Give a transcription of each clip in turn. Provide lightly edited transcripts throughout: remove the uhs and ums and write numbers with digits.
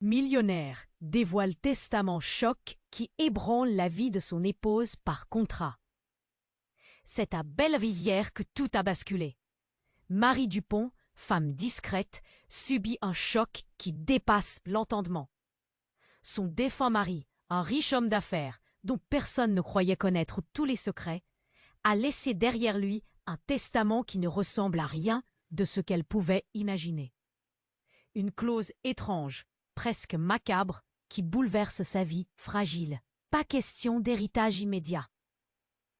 Millionnaire dévoile testament choc qui ébranle la vie de son épouse par contrat. C'est à Belle-Rivière que tout a basculé. Marie Dupont, femme discrète, subit un choc qui dépasse l'entendement. Son défunt mari, un riche homme d'affaires dont personne ne croyait connaître tous les secrets, a laissé derrière lui un testament qui ne ressemble à rien de ce qu'elle pouvait imaginer. Une clause étrange, presque macabre, qui bouleverse sa vie fragile. Pas question d'héritage immédiat.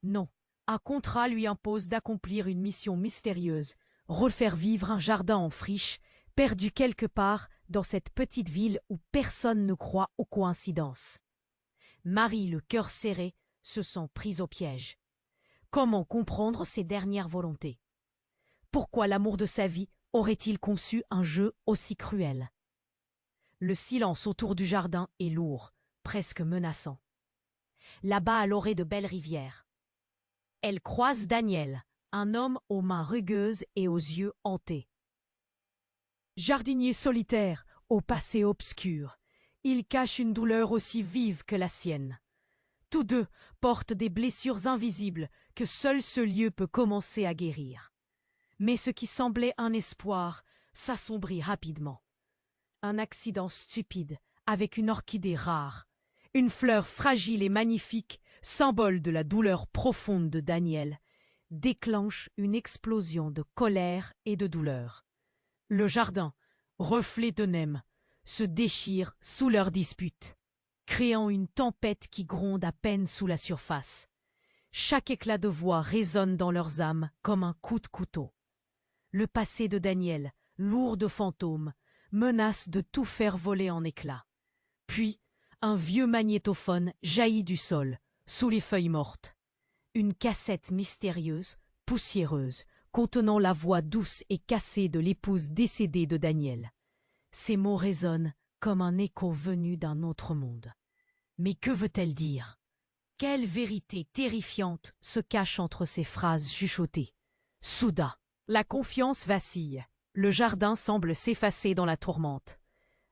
Non, un contrat lui impose d'accomplir une mission mystérieuse, refaire vivre un jardin en friche, perdu quelque part dans cette petite ville où personne ne croit aux coïncidences. Marie, le cœur serré, se sent prise au piège. Comment comprendre ses dernières volontés? Pourquoi l'amour de sa vie aurait-il conçu un jeu aussi cruel? Le silence autour du jardin est lourd, presque menaçant. Là-bas à l'orée de Belle-Rivière, elle croise Daniel, un homme aux mains rugueuses et aux yeux hantés. Jardinier solitaire, au passé obscur, il cache une douleur aussi vive que la sienne. Tous deux portent des blessures invisibles que seul ce lieu peut commencer à guérir. Mais ce qui semblait un espoir s'assombrit rapidement. Un accident stupide avec une orchidée rare, une fleur fragile et magnifique, symbole de la douleur profonde de Daniel, déclenche une explosion de colère et de douleur. Le jardin, reflet d'eux-mêmes, se déchire sous leur dispute, créant une tempête qui gronde à peine sous la surface. Chaque éclat de voix résonne dans leurs âmes comme un coup de couteau. Le passé de Daniel, lourd de fantômes, menace de tout faire voler en éclats. Puis, un vieux magnétophone jaillit du sol, sous les feuilles mortes. Une cassette mystérieuse, poussiéreuse, contenant la voix douce et cassée de l'épouse décédée de Daniel. Ces mots résonnent comme un écho venu d'un autre monde. Mais que veut-elle dire? Quelle vérité terrifiante se cache entre ces phrases chuchotées? Soudain, la confiance vacille. Le jardin semble s'effacer dans la tourmente.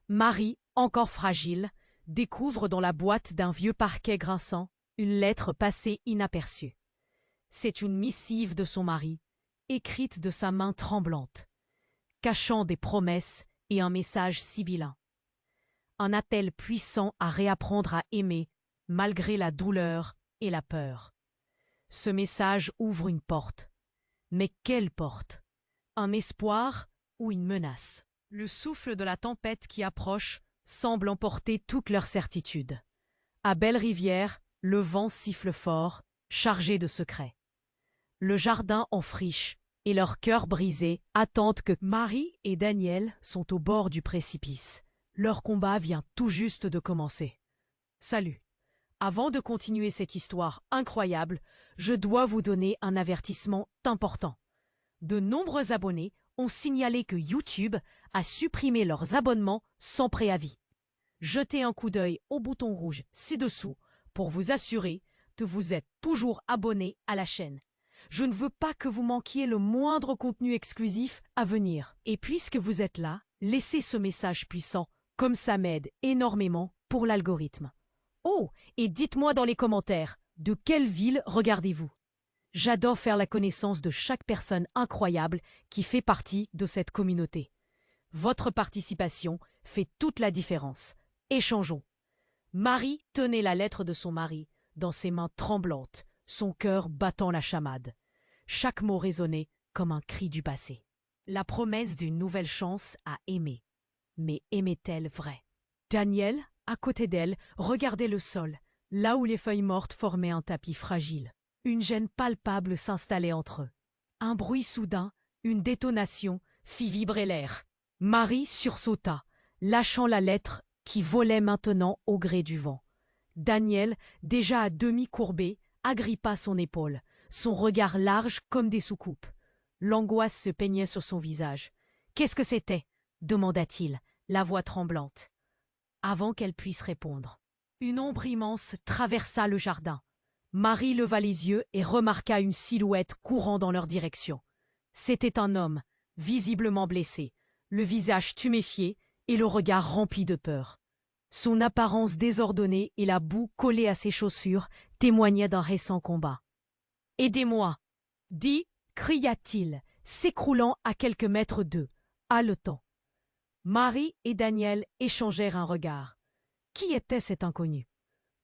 Marie, encore fragile, découvre dans la boîte d'un vieux parquet grinçant une lettre passée inaperçue. C'est une missive de son mari, écrite de sa main tremblante, cachant des promesses et un message sibyllin. Un appel puissant à réapprendre à aimer, malgré la douleur et la peur. Ce message ouvre une porte. Mais quelle porte? Un espoir ou une menace? Le souffle de la tempête qui approche semble emporter toute leur certitude. À Belle-Rivière, le vent siffle fort, chargé de secrets. Le jardin en friche et leur cœur brisé attendent que Marie et Daniel sont au bord du précipice. Leur combat vient tout juste de commencer. Salut. Avant de continuer cette histoire incroyable, je dois vous donner un avertissement important. De nombreux abonnés ont signalé que YouTube a supprimé leurs abonnements sans préavis. Jetez un coup d'œil au bouton rouge ci-dessous pour vous assurer que vous êtes toujours abonné à la chaîne. Je ne veux pas que vous manquiez le moindre contenu exclusif à venir. Et puisque vous êtes là, laissez ce message puissant, comme ça m'aide énormément pour l'algorithme. Oh, et dites-moi dans les commentaires, de quelle ville regardez-vous? J'adore faire la connaissance de chaque personne incroyable qui fait partie de cette communauté. Votre participation fait toute la différence. Échangeons. Marie tenait la lettre de son mari dans ses mains tremblantes, son cœur battant la chamade. Chaque mot résonnait comme un cri du passé. La promesse d'une nouvelle chance à aimer. Mais aimait-elle vrai? Daniel, à côté d'elle, regardait le sol, là où les feuilles mortes formaient un tapis fragile. Une gêne palpable s'installait entre eux. Un bruit soudain, une détonation, fit vibrer l'air. Marie sursauta, lâchant la lettre qui volait maintenant au gré du vent. Daniel, déjà à demi courbé, agrippa son épaule, son regard large comme des soucoupes. L'angoisse se peignait sur son visage. « Qu'est-ce que c'était » demanda-t-il, la voix tremblante. Avant qu'elle puisse répondre, une ombre immense traversa le jardin. Marie leva les yeux et remarqua une silhouette courant dans leur direction. C'était un homme, visiblement blessé, le visage tuméfié et le regard rempli de peur. Son apparence désordonnée et la boue collée à ses chaussures témoignaient d'un récent combat. « Aidez-moi !» cria-t-il, s'écroulant à quelques mètres d'eux, haletant. Marie et Daniel échangèrent un regard. Qui était cet inconnu?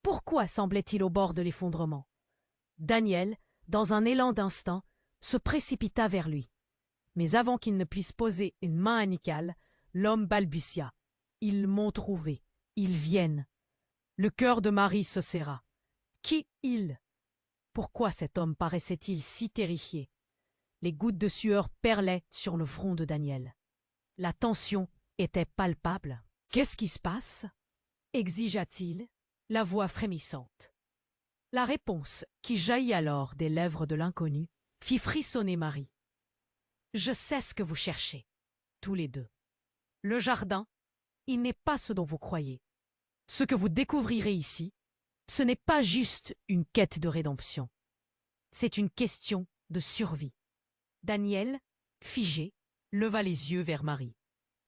Pourquoi semblait-il au bord de l'effondrement? Daniel, dans un élan d'instinct, se précipita vers lui. Mais avant qu'il ne puisse poser une main amicale, l'homme balbutia. « Ils m'ont trouvé. Ils viennent. » Le cœur de Marie se serra. Qui ils? Pourquoi cet homme paraissait-il si terrifié? Les gouttes de sueur perlaient sur le front de Daniel. La tension était palpable. « Qu'est-ce qui se passe ?» exigea-t-il, la voix frémissante. La réponse, qui jaillit alors des lèvres de l'inconnu, fit frissonner Marie. « Je sais ce que vous cherchez, tous les deux. Le jardin, il n'est pas ce dont vous croyez. Ce que vous découvrirez ici, ce n'est pas juste une quête de rédemption. C'est une question de survie. » Daniel, figé, leva les yeux vers Marie.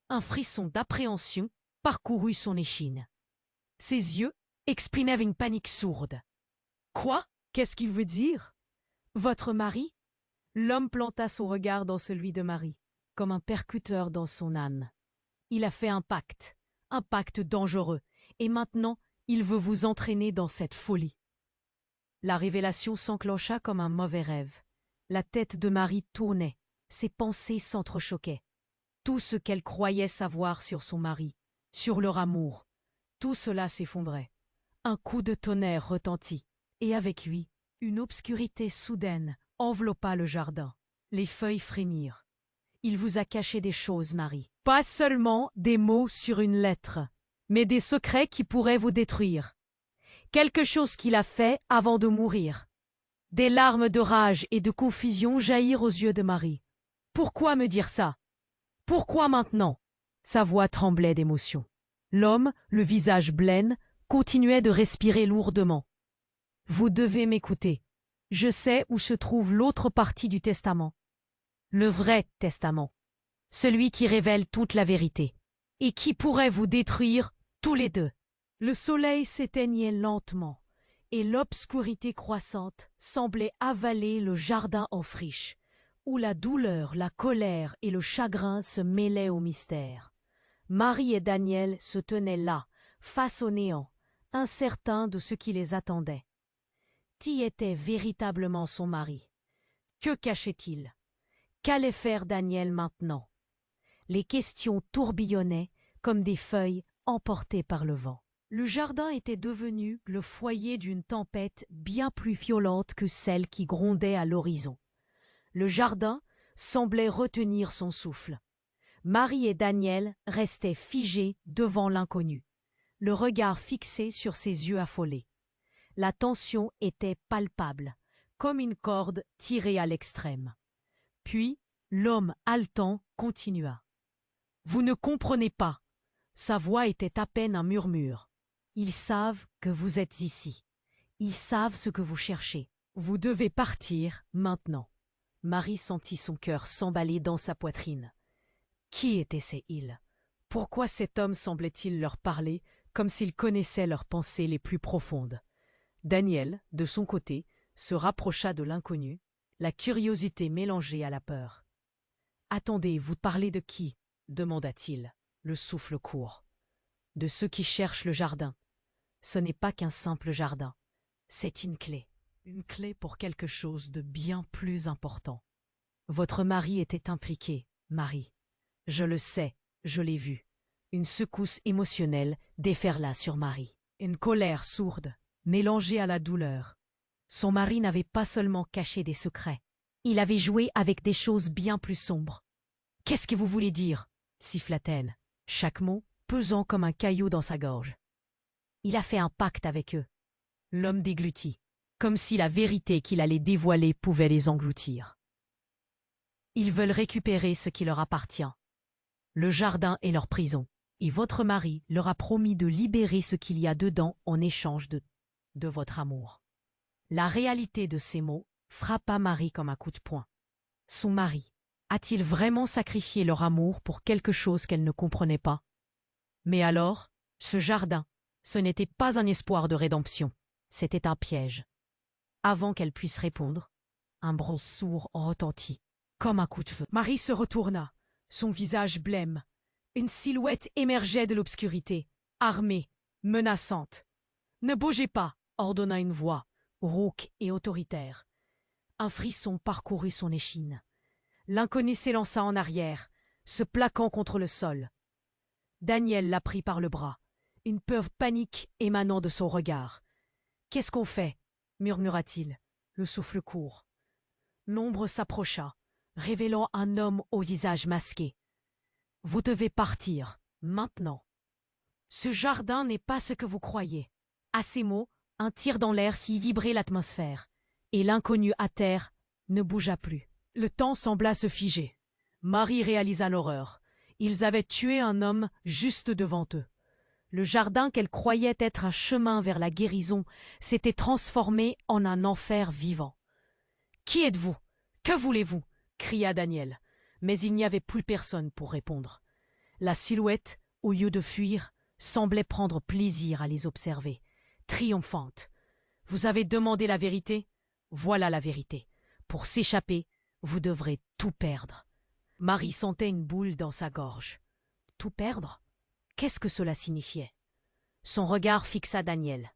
Un frisson d'appréhension parcourut son échine. Ses yeux exprimaient une panique sourde. « Quoi? Qu'est-ce qu'il veut dire? Votre mari ?» L'homme planta son regard dans celui de Marie, comme un percuteur dans son âne. « Il a fait un pacte dangereux, et maintenant il veut vous entraîner dans cette folie. » La révélation s'enclencha comme un mauvais rêve. La tête de Marie tournait, ses pensées s'entrechoquaient. Tout ce qu'elle croyait savoir sur son mari, sur leur amour, tout cela s'effondrait. Un coup de tonnerre retentit, et avec lui, une obscurité soudaine enveloppa le jardin. Les feuilles frémirent. « Il vous a caché des choses, Marie. Pas seulement des mots sur une lettre, mais des secrets qui pourraient vous détruire. Quelque chose qu'il a fait avant de mourir. » Des larmes de rage et de confusion jaillirent aux yeux de Marie. « Pourquoi me dire ça? Pourquoi maintenant ?» Sa voix tremblait d'émotion. L'homme, le visage blême, continuait de respirer lourdement. « Vous devez m'écouter. Je sais où se trouve l'autre partie du testament. Le vrai testament. Celui qui révèle toute la vérité. Et qui pourrait vous détruire tous les deux. » Le soleil s'éteignait lentement, et l'obscurité croissante semblait avaler le jardin en friche, où la douleur, la colère et le chagrin se mêlaient au mystère. Marie et Daniel se tenaient là, face au néant, incertains de ce qui les attendait. Qui était véritablement son mari? Que cachait-il? Qu'allait faire Daniel maintenant? Les questions tourbillonnaient comme des feuilles emportées par le vent. Le jardin était devenu le foyer d'une tempête bien plus violente que celle qui grondait à l'horizon. Le jardin semblait retenir son souffle. Marie et Daniel restaient figés devant l'inconnu, le regard fixé sur ses yeux affolés. La tension était palpable, comme une corde tirée à l'extrême. Puis, l'homme haletant continua. « Vous ne comprenez pas. » Sa voix était à peine un murmure. « Ils savent que vous êtes ici. Ils savent ce que vous cherchez. Vous devez partir maintenant. » Marie sentit son cœur s'emballer dans sa poitrine. Qui étaient ces îles? Pourquoi cet homme semblait-il leur parler comme s'il connaissait leurs pensées les plus profondes? Daniel, de son côté, se rapprocha de l'inconnu, la curiosité mélangée à la peur. « Attendez, vous parlez de qui ?» demanda-t-il, le souffle court. « De ceux qui cherchent le jardin. Ce n'est pas qu'un simple jardin, c'est une clé pour quelque chose de bien plus important. Votre mari était impliqué, Marie. Je le sais, je l'ai vu. » Une secousse émotionnelle déferla sur Marie. Une colère sourde, mélangée à la douleur. Son mari n'avait pas seulement caché des secrets, il avait joué avec des choses bien plus sombres. « Qu'est-ce que vous voulez dire ?» siffla-t-elle, chaque mot pesant comme un caillou dans sa gorge. « Il a fait un pacte avec eux. » L'homme déglutit, comme si la vérité qu'il allait dévoiler pouvait les engloutir. « Ils veulent récupérer ce qui leur appartient. Le jardin est leur prison, et votre mari leur a promis de libérer ce qu'il y a dedans en échange de votre amour. » La réalité de ces mots frappa Marie comme un coup de poing. Son mari a-t-il vraiment sacrifié leur amour pour quelque chose qu'elle ne comprenait pas? Mais alors, Ce jardin, ce n'était pas un espoir de rédemption, c'était un piège. Avant qu'elle puisse répondre, un bronze sourd retentit, comme un coup de feu. Marie se retourna, son visage blême. Une silhouette émergeait de l'obscurité, armée, menaçante. « Ne bougez pas !» ordonna une voix, rauque et autoritaire. Un frisson parcourut son échine. L'inconnu s'élança en arrière, se plaquant contre le sol. Daniel la prit par le bras, une peur panique émanant de son regard. « Qu'est-ce qu'on fait ?» murmura-t-il, le souffle court. L'ombre s'approcha, révélant un homme au visage masqué. « Vous devez partir, maintenant. Ce jardin n'est pas ce que vous croyez. » À ces mots, un tir dans l'air fit vibrer l'atmosphère, et l'inconnu à terre ne bougea plus. Le temps sembla se figer. Marie réalisa l'horreur. Ils avaient tué un homme juste devant eux. Le jardin qu'elle croyait être un chemin vers la guérison s'était transformé en un enfer vivant. « Qui êtes-vous ? Que voulez-vous » cria Daniel. Mais il n'y avait plus personne pour répondre. La silhouette, au lieu de fuir, semblait prendre plaisir à les observer, triomphante. « Vous avez demandé la vérité ? Voilà la vérité. Pour s'échapper, vous devrez tout perdre. » Marie sentait une boule dans sa gorge. Tout perdre ? Qu'est-ce que cela signifiait ? Son regard fixa Daniel.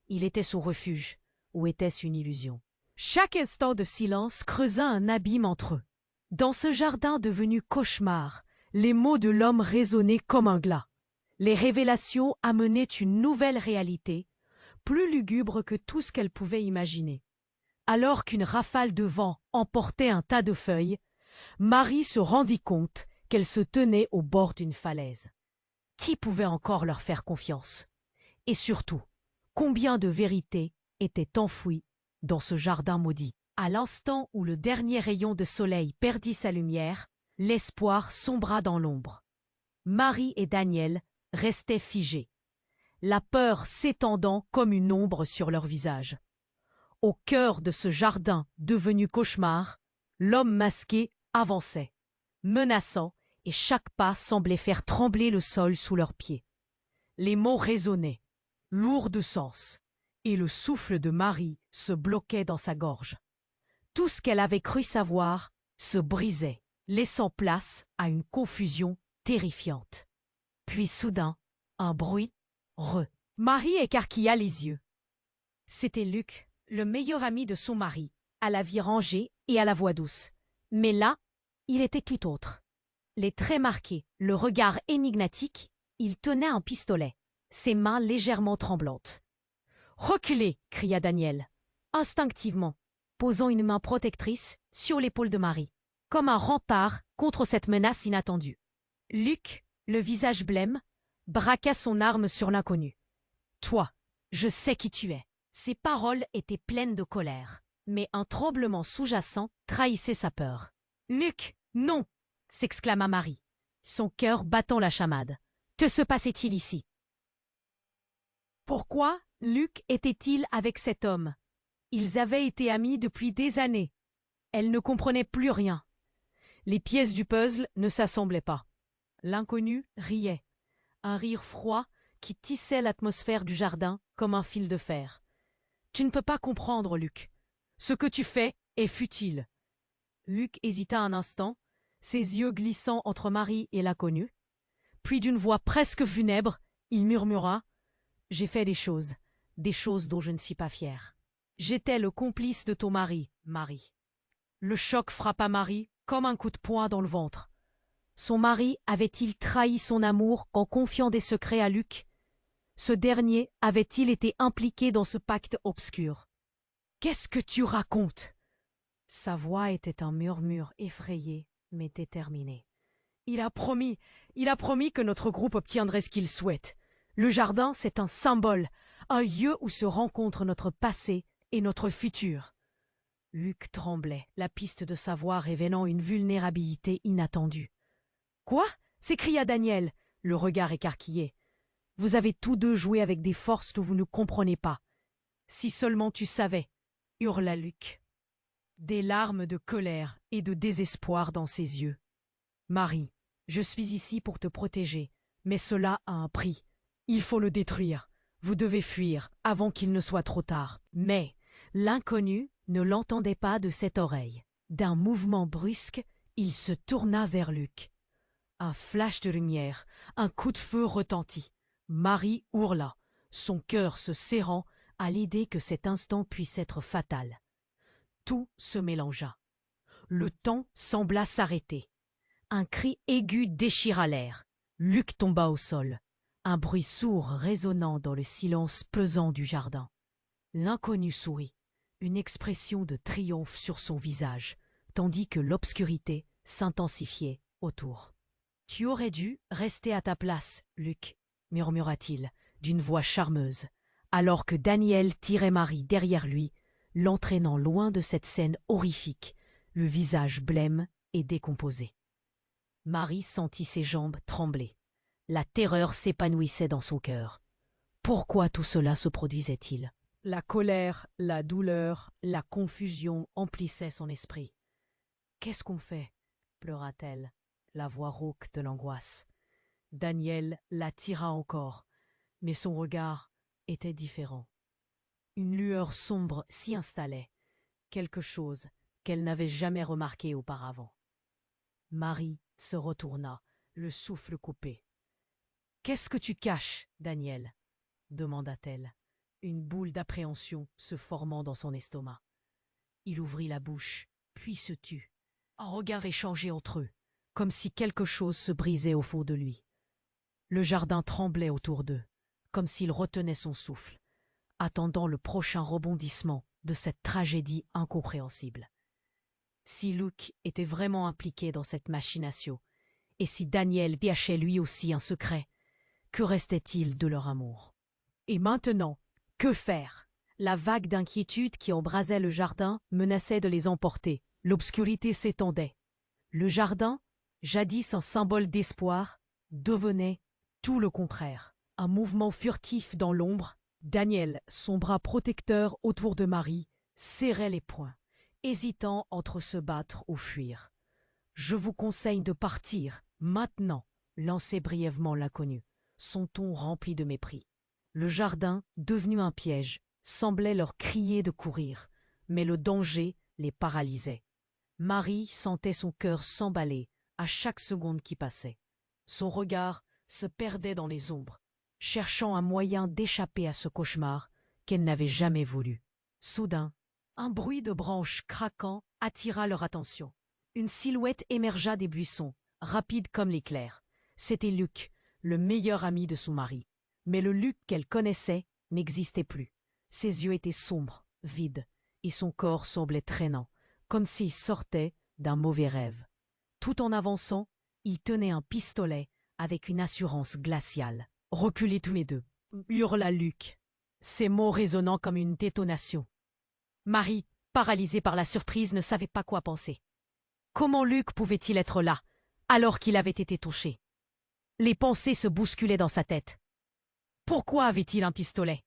Il était son refuge, ou était-ce une illusion ? Chaque instant de silence creusa un abîme entre eux. Dans ce jardin devenu cauchemar, les mots de l'homme résonnaient comme un glas. Les révélations amenaient une nouvelle réalité, plus lugubre que tout ce qu'elle pouvait imaginer. Alors qu'une rafale de vent emportait un tas de feuilles, Marie se rendit compte qu'elle se tenait au bord d'une falaise. Qui pouvait encore leur faire confiance ? Et surtout, combien de vérités étaient enfouies dans ce jardin maudit ? À l'instant où le dernier rayon de soleil perdit sa lumière, l'espoir sombra dans l'ombre. Marie et Daniel restaient figés, la peur s'étendant comme une ombre sur leur visage. Au cœur de ce jardin devenu cauchemar, l'homme masqué avançait, menaçant, et chaque pas semblait faire trembler le sol sous leurs pieds. Les mots résonnaient, lourds de sens, et le souffle de Marie se bloquait dans sa gorge. Tout ce qu'elle avait cru savoir se brisait, laissant place à une confusion terrifiante. Puis soudain, un bruit, Marie écarquilla les yeux. C'était Luc, le meilleur ami de son mari, à la vie rangée et à la voix douce. Mais là, il était tout autre. Les traits marqués, le regard énigmatique, il tenait un pistolet, ses mains légèrement tremblantes. « Reculez !» cria Daniel, instinctivement, posant une main protectrice sur l'épaule de Marie, comme un rempart contre cette menace inattendue. Luc, le visage blême, braqua son arme sur l'inconnu. « Toi, je sais qui tu es. » Ses paroles étaient pleines de colère, mais un tremblement sous-jacent trahissait sa peur. « Luc, non !» s'exclama Marie, son cœur battant la chamade. « Que se passait-il ici ?» Pourquoi Luc était-il avec cet homme ? Ils avaient été amis depuis des années. Elle ne comprenait plus rien. Les pièces du puzzle ne s'assemblaient pas. L'inconnu riait, un rire froid qui tissait l'atmosphère du jardin comme un fil de fer. « Tu ne peux pas comprendre, Luc. Ce que tu fais est futile. » Luc hésita un instant, ses yeux glissant entre Marie et l'inconnu. Puis d'une voix presque funèbre, il murmura « J'ai fait des choses dont je ne suis pas fier. J'étais le complice de ton mari, Marie. » Le choc frappa Marie comme un coup de poing dans le ventre. Son mari avait-il trahi son amour en confiant des secrets à Luc ? Ce dernier avait-il été impliqué dans ce pacte obscur ? « Qu'est-ce que tu racontes ?» Sa voix était un murmure effrayé, mais déterminé. « Il a promis que notre groupe obtiendrait ce qu'il souhaite. Le jardin, c'est un symbole, un lieu où se rencontrent notre passé et notre futur. » Luc tremblait, la piste de sa voix révélant une vulnérabilité inattendue. « Quoi ?» s'écria Daniel, le regard écarquillé. « Vous avez tous deux joué avec des forces que vous ne comprenez pas. Si seulement tu savais !» hurla Luc. Des larmes de colère et de désespoir dans ses yeux. « Marie, je suis ici pour te protéger, mais cela a un prix. Il faut le détruire. Vous devez fuir avant qu'il ne soit trop tard. Mais l'inconnu ne l'entendait pas de cette oreille. D'un mouvement brusque, il se tourna vers Luc. Un flash de lumière, un coup de feu retentit. Marie hurla, son cœur se serrant à l'idée que cet instant puisse être fatal. Tout se mélangea. Le temps sembla s'arrêter. Un cri aigu déchira l'air. Luc tomba au sol. Un bruit sourd résonnant dans le silence pesant du jardin. L'inconnu sourit, une expression de triomphe sur son visage, tandis que l'obscurité s'intensifiait autour. « Tu aurais dû rester à ta place, Luc, » murmura-t-il, d'une voix charmeuse, alors que Daniel tirait Marie derrière lui, l'entraînant loin de cette scène horrifique, le visage blême et décomposé. Marie sentit ses jambes trembler. La terreur s'épanouissait dans son cœur. Pourquoi tout cela se produisait-il? La colère, la douleur, la confusion emplissaient son esprit. « Qu'est-ce qu'on fait ?» pleura-t-elle, la voix rauque de l'angoisse. Daniel la tira encore, mais son regard était différent. Une lueur sombre s'y installait, quelque chose qu'elle n'avait jamais remarqué auparavant. Marie se retourna, le souffle coupé. « Qu'est-ce que tu caches, Daniel ?» demanda-t-elle, une boule d'appréhension se formant dans son estomac. Il ouvrit la bouche, puis se tut. Un regard échangé entre eux, comme si quelque chose se brisait au fond de lui. Le jardin tremblait autour d'eux, comme s'il retenait son souffle, attendant le prochain rebondissement de cette tragédie incompréhensible. Si Luc était vraiment impliqué dans cette machination, et si Daniel déhachait lui aussi un secret, que restait-il de leur amour? Et maintenant, que faire? La vague d'inquiétude qui embrasait le jardin menaçait de les emporter. L'obscurité s'étendait. Le jardin, jadis un symbole d'espoir, devenait tout le contraire. Un mouvement furtif dans l'ombre, Daniel, son bras protecteur autour de Marie, serrait les poings, hésitant entre se battre ou fuir. « Je vous conseille de partir, maintenant », lançait brièvement l'inconnu, son ton rempli de mépris. Le jardin, devenu un piège, semblait leur crier de courir, mais le danger les paralysait. Marie sentait son cœur s'emballer à chaque seconde qui passait. Son regard se perdait dans les ombres, cherchant un moyen d'échapper à ce cauchemar qu'elle n'avait jamais voulu. Soudain, un bruit de branches craquant attira leur attention. Une silhouette émergea des buissons, rapide comme l'éclair. C'était Luc, le meilleur ami de son mari. Mais le Luc qu'elle connaissait n'existait plus. Ses yeux étaient sombres, vides, et son corps semblait traînant, comme s'il sortait d'un mauvais rêve. Tout en avançant, il tenait un pistolet avec une assurance glaciale. « Reculez tous les deux !» hurla Luc, ses mots résonnant comme une détonation. Marie, paralysée par la surprise, ne savait pas quoi penser. Comment Luc pouvait-il être là, alors qu'il avait été touché? Les pensées se bousculaient dans sa tête. Pourquoi avait-il un pistolet?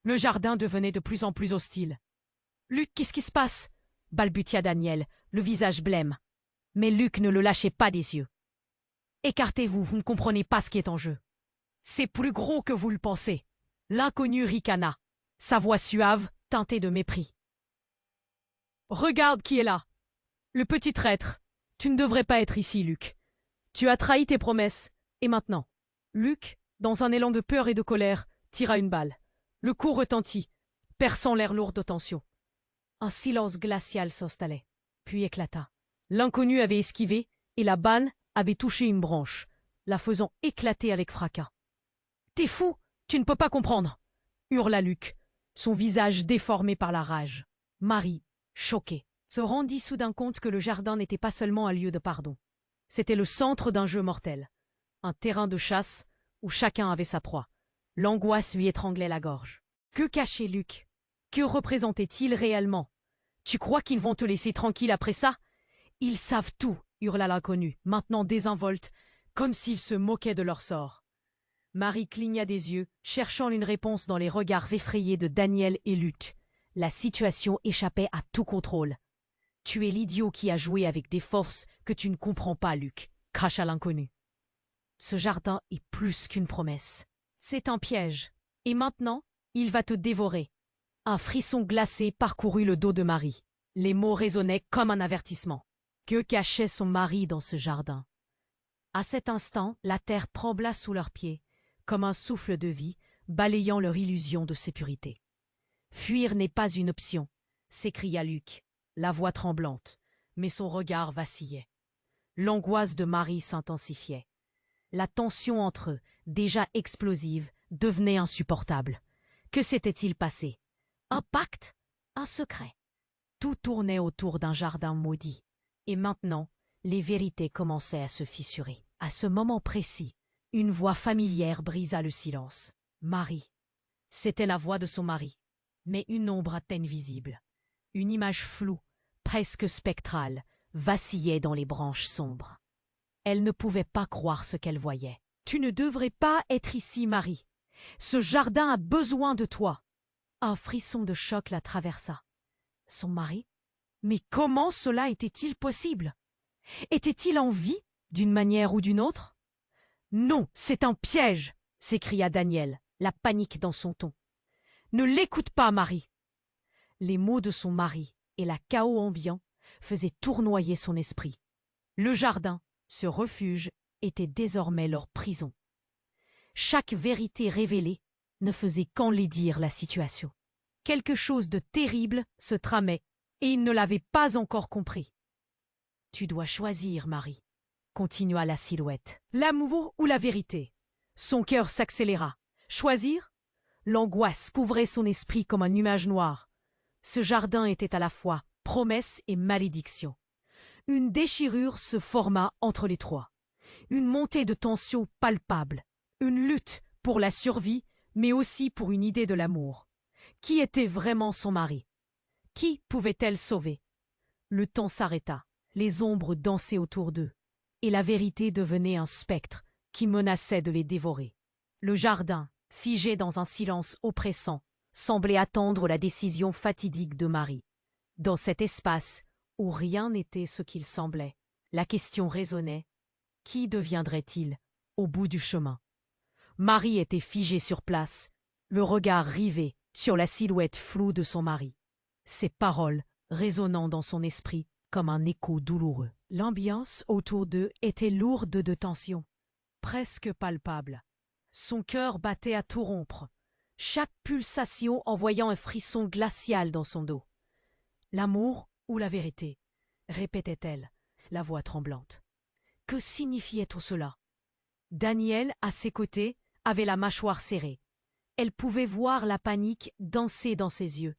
Le jardin devenait de plus en plus hostile. « Luc, qu'est-ce qui se passe ?» balbutia Daniel, le visage blême. Mais Luc ne le lâchait pas des yeux. « Écartez-vous, vous ne comprenez pas ce qui est en jeu. C'est plus gros que vous le pensez. » L'inconnu ricana, sa voix suave teintée de mépris. « Regarde qui est là. Le petit traître. Tu ne devrais pas être ici, Luc. Tu as trahi tes promesses. Et maintenant ?» Luc, dans un élan de peur et de colère, tira une balle. Le coup retentit, perçant l'air lourd de tension. Un silence glacial s'installait, puis éclata. L'inconnu avait esquivé, et la balle avait touché une branche, la faisant éclater avec fracas. « T'es fou! Tu ne peux pas comprendre !» hurla Luc, son visage déformé par la rage. Marie, choquée, se rendit soudain compte que le jardin n'était pas seulement un lieu de pardon. C'était le centre d'un jeu mortel, un terrain de chasse où chacun avait sa proie. L'angoisse lui étranglait la gorge. Que cachait Luc? Que représentait-il réellement? Tu crois qu'ils vont te laisser tranquille après ça? Ils savent tout, hurla l'inconnu, maintenant désinvolte, comme s'ils se moquaient de leur sort. Marie cligna des yeux, cherchant une réponse dans les regards effrayés de Daniel et Luc. La situation échappait à tout contrôle. « Tu es l'idiot qui a joué avec des forces que tu ne comprends pas, Luc, » cracha l'inconnu. « Ce jardin est plus qu'une promesse. C'est un piège. Et maintenant, il va te dévorer. Un frisson glacé parcourut le dos de Marie. Les mots résonnaient comme un avertissement. Que cachait son mari dans ce jardin? À cet instant, la terre trembla sous leurs pieds, comme un souffle de vie, balayant leur illusion de sécurité. « Fuir n'est pas une option », s'écria Luc, la voix tremblante, mais son regard vacillait. L'angoisse de Marie s'intensifiait. La tension entre eux, déjà explosive, devenait insupportable. Que s'était-il passé? Un pacte? Un secret? Tout tournait autour d'un jardin maudit. Et maintenant, les vérités commençaient à se fissurer. À ce moment précis, une voix familière brisa le silence. Marie. C'était la voix de son mari, mais une ombre à peine visible. Une image floue, presque spectrale, vacillait dans les branches sombres. Elle ne pouvait pas croire ce qu'elle voyait. « Tu ne devrais pas être ici, Marie. Ce jardin a besoin de toi. » Un frisson de choc la traversa. Son mari? Mais comment cela était-il possible? Était-il en vie, d'une manière ou d'une autre? « Non, c'est un piège !» s'écria Daniel, la panique dans son ton. « Ne l'écoute pas, Marie !» Les mots de son mari et la chaos ambiant faisaient tournoyer son esprit. Le jardin, ce refuge, était désormais leur prison. Chaque vérité révélée ne faisait qu'enlaidir la situation. Quelque chose de terrible se tramait, et il ne l'avait pas encore compris. « Tu dois choisir, Marie, » continua la silhouette. « L'amour ou la vérité ?» Son cœur s'accéléra. Choisir? L'angoisse couvrait son esprit comme un nuage noir. Ce jardin était à la fois promesse et malédiction. Une déchirure se forma entre les trois. Une montée de tension palpable. Une lutte pour la survie, mais aussi pour une idée de l'amour. Qui était vraiment son mari? Qui pouvait-elle sauver? Le temps s'arrêta. Les ombres dansaient autour d'eux. Et la vérité devenait un spectre qui menaçait de les dévorer. Le jardin, figé dans un silence oppressant, semblait attendre la décision fatidique de Marie. Dans cet espace où rien n'était ce qu'il semblait, la question résonnait: qui deviendrait-il au bout du chemin? Marie était figée sur place, le regard rivé sur la silhouette floue de son mari. Ses paroles résonnant dans son esprit comme un écho douloureux. L'ambiance autour d'eux était lourde de tension, presque palpable. Son cœur battait à tout rompre, chaque pulsation envoyant un frisson glacial dans son dos. « L'amour ou la vérité ?» répétait-elle, la voix tremblante. Que signifiait tout cela? Daniel, à ses côtés, avait la mâchoire serrée. Elle pouvait voir la panique danser dans ses yeux.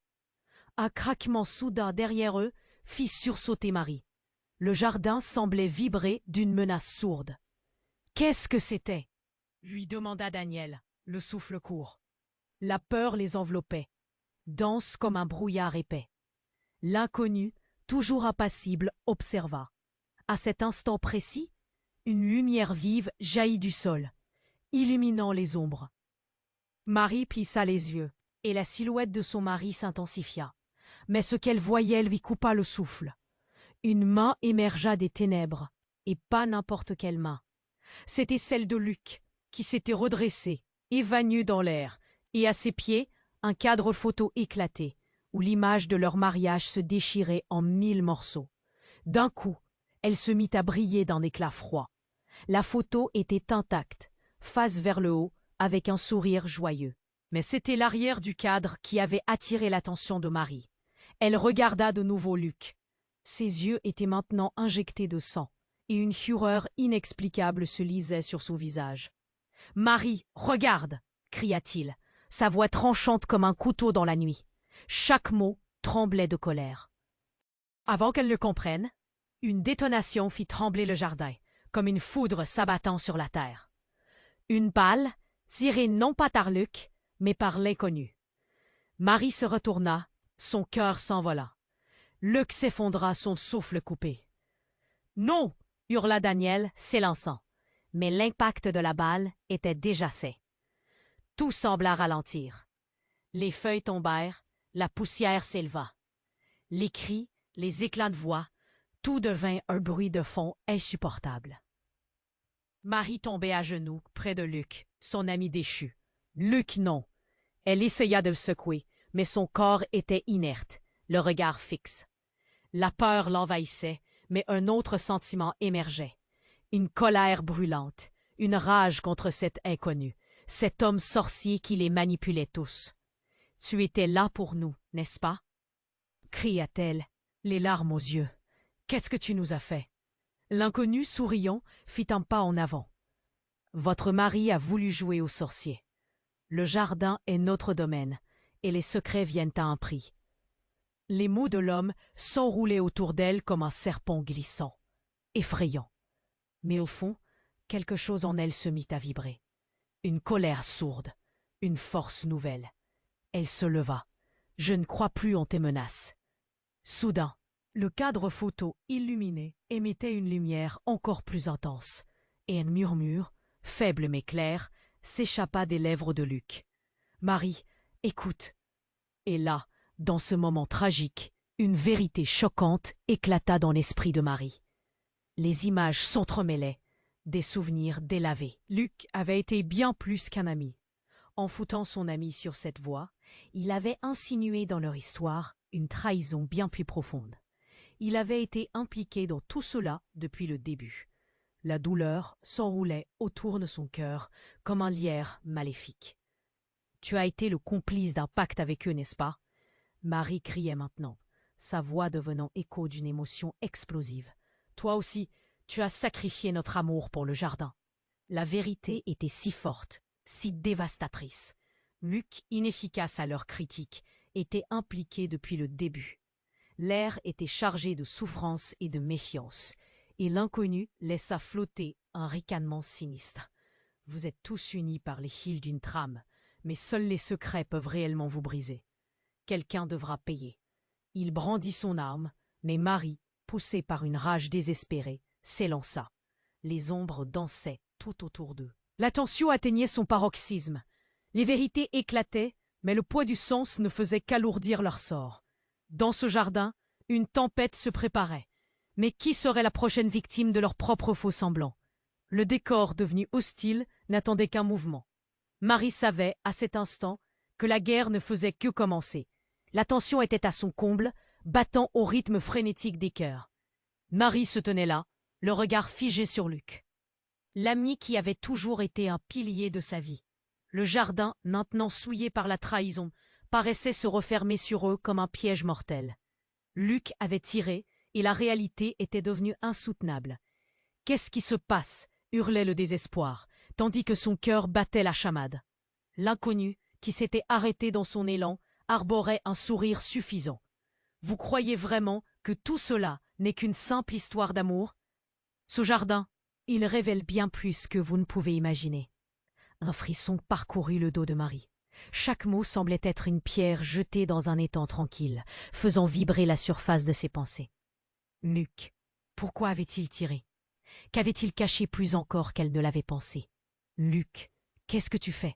Un craquement soudain derrière eux fit sursauter Marie. Le jardin semblait vibrer d'une menace sourde. « Qu'est-ce que c'était ?» lui demanda Daniel, le souffle court. La peur les enveloppait, dense comme un brouillard épais. L'inconnu, toujours impassible, observa. À cet instant précis, une lumière vive jaillit du sol, illuminant les ombres. Marie plissa les yeux, et la silhouette de son mari s'intensifia. Mais ce qu'elle voyait lui coupa le souffle. Une main émergea des ténèbres, et pas n'importe quelle main. C'était celle de Luc, qui s'était redressé, évanoui dans l'air, et à ses pieds, un cadre photo éclaté, où l'image de leur mariage se déchirait en 1000 morceaux. D'un coup, elle se mit à briller d'un éclat froid. La photo était intacte, face vers le haut, avec un sourire joyeux. Mais c'était l'arrière du cadre qui avait attiré l'attention de Marie. Elle regarda de nouveau Luc. Ses yeux étaient maintenant injectés de sang, et une fureur inexplicable se lisait sur son visage. « Marie, regarde !» cria-t-il, sa voix tranchante comme un couteau dans la nuit. Chaque mot tremblait de colère. Avant qu'elle ne comprenne, une détonation fit trembler le jardin, comme une foudre s'abattant sur la terre. Une balle, tirée non pas par Luc, mais par l'inconnu. Marie se retourna, son cœur s'envola. Luc s'effondra, son souffle coupé. « Non !» hurla Daniel, s'élançant. Mais l'impact de la balle était déjà fait. Tout sembla ralentir. Les feuilles tombèrent, la poussière s'éleva. Les cris, les éclats de voix, tout devint un bruit de fond insupportable. Marie tombait à genoux près de Luc, son ami déchu. Luc, non. Elle essaya de le secouer, mais son corps était inerte, le regard fixe. La peur l'envahissait, mais un autre sentiment émergeait. Une colère brûlante, une rage contre cet inconnu, cet homme sorcier qui les manipulait tous. « Tu étais là pour nous, n'est-ce pas ?» cria-t-elle, les larmes aux yeux. « Qu'est-ce que tu nous as fait ?» L'inconnu, souriant, fit un pas en avant. « Votre mari a voulu jouer au sorcier. Le jardin est notre domaine, et les secrets viennent à un prix. » Les mots de l'homme s'enroulaient autour d'elle comme un serpent glissant, effrayant. Mais au fond, quelque chose en elle se mit à vibrer. Une colère sourde, une force nouvelle. Elle se leva. « Je ne crois plus en tes menaces. » Soudain, le cadre photo illuminé émettait une lumière encore plus intense, et un murmure, faible mais clair, s'échappa des lèvres de Luc. « Marie, écoute !» Et là, dans ce moment tragique, une vérité choquante éclata dans l'esprit de Marie. Les images s'entremêlaient, des souvenirs délavés. Luc avait été bien plus qu'un ami. En foutant son ami sur cette voie, il avait insinué dans leur histoire une trahison bien plus profonde. Il avait été impliqué dans tout cela depuis le début. La douleur s'enroulait autour de son cœur comme un lierre maléfique. « Tu as été le complice d'un pacte avec eux, n'est-ce pas ?» Marie criait maintenant, sa voix devenant écho d'une émotion explosive. « Toi aussi, tu as sacrifié notre amour pour le jardin. » La vérité était si forte, si dévastatrice. Luc, inefficace à leur critique, était impliqué depuis le début. L'air était chargé de souffrance et de méfiance, et l'inconnu laissa flotter un ricanement sinistre. « Vous êtes tous unis par les fils d'une trame, mais seuls les secrets peuvent réellement vous briser. Quelqu'un devra payer. » Il brandit son arme, mais Marie, poussée par une rage désespérée, s'élança. Les ombres dansaient tout autour d'eux. La tension atteignait son paroxysme. Les vérités éclataient, mais le poids du sens ne faisait qu'alourdir leur sort. Dans ce jardin, une tempête se préparait. Mais qui serait la prochaine victime de leur propre faux-semblant? Le décor devenu hostile n'attendait qu'un mouvement. Marie savait, à cet instant, que la guerre ne faisait que commencer. La tension était à son comble, battant au rythme frénétique des cœurs. Marie se tenait là, le regard figé sur Luc. L'ami qui avait toujours été un pilier de sa vie. Le jardin, maintenant souillé par la trahison, paraissait se refermer sur eux comme un piège mortel. Luc avait tiré, et la réalité était devenue insoutenable. « Qu'est-ce qui se passe ?» hurlait le désespoir, tandis que son cœur battait la chamade. L'inconnu, qui s'était arrêté dans son élan, arborait un sourire suffisant. « Vous croyez vraiment que tout cela n'est qu'une simple histoire d'amour? Ce jardin, il révèle bien plus que vous ne pouvez imaginer. » Un frisson parcourut le dos de Marie. Chaque mot semblait être une pierre jetée dans un étang tranquille, faisant vibrer la surface de ses pensées. Luc, pourquoi avait-il tiré? Qu'avait-il caché plus encore qu'elle ne l'avait pensé? Luc, qu'est-ce que tu fais?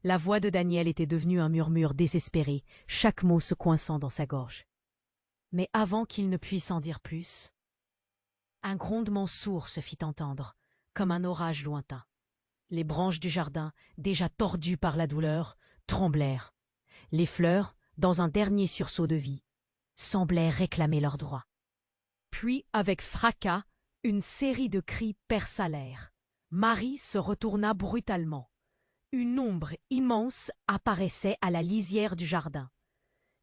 La voix de Daniel était devenue un murmure désespéré, chaque mot se coinçant dans sa gorge. Mais avant qu'il ne puisse en dire plus, un grondement sourd se fit entendre, comme un orage lointain. Les branches du jardin, déjà tordues par la douleur, tremblèrent. Les fleurs, dans un dernier sursaut de vie, semblaient réclamer leurs droits. Puis, avec fracas, une série de cris perça l'air. Marie se retourna brutalement. Une ombre immense apparaissait à la lisière du jardin.